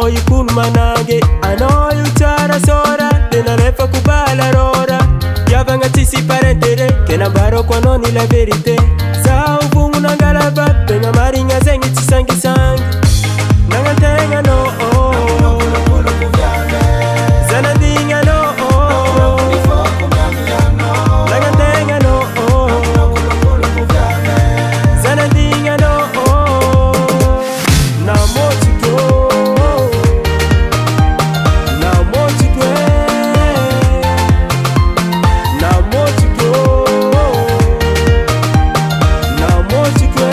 you kun manage. I know you chara sora, tena refa kubala rora. Yavanga tisi parentere, kena baro kwa noni la verite. Sa ubungu nangalava, penga maringa zengi chisangi sangi. Nangatenga no Zanadinga no Nangatenga no Zanadinga no Na mochito Na mochito Na mochito Na mochito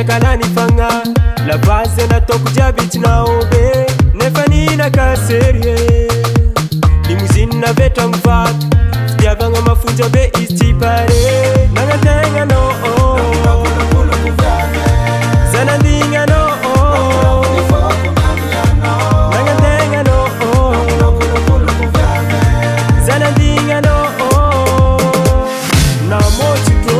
Kalani fanga la base na toku jabit na obe nefani na kaserie limousine na veta mvat yavanga mafunja be istipare nangatenga no zanandinga no nangatenga no zanandinga no na mochito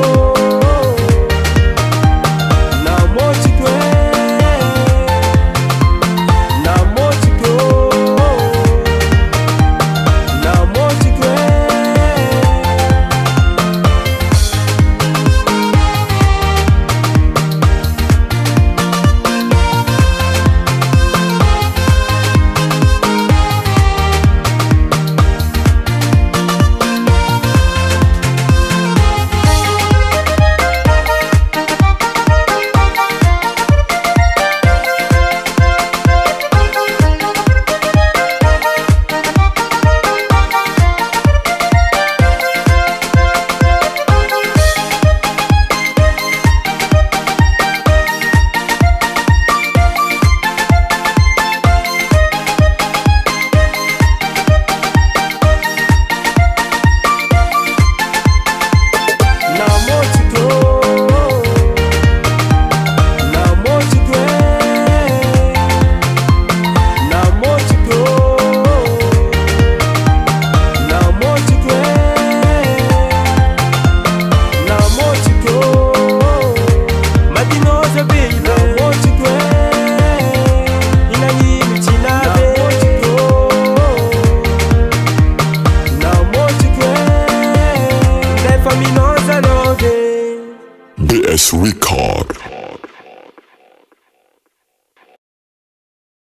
BS Record.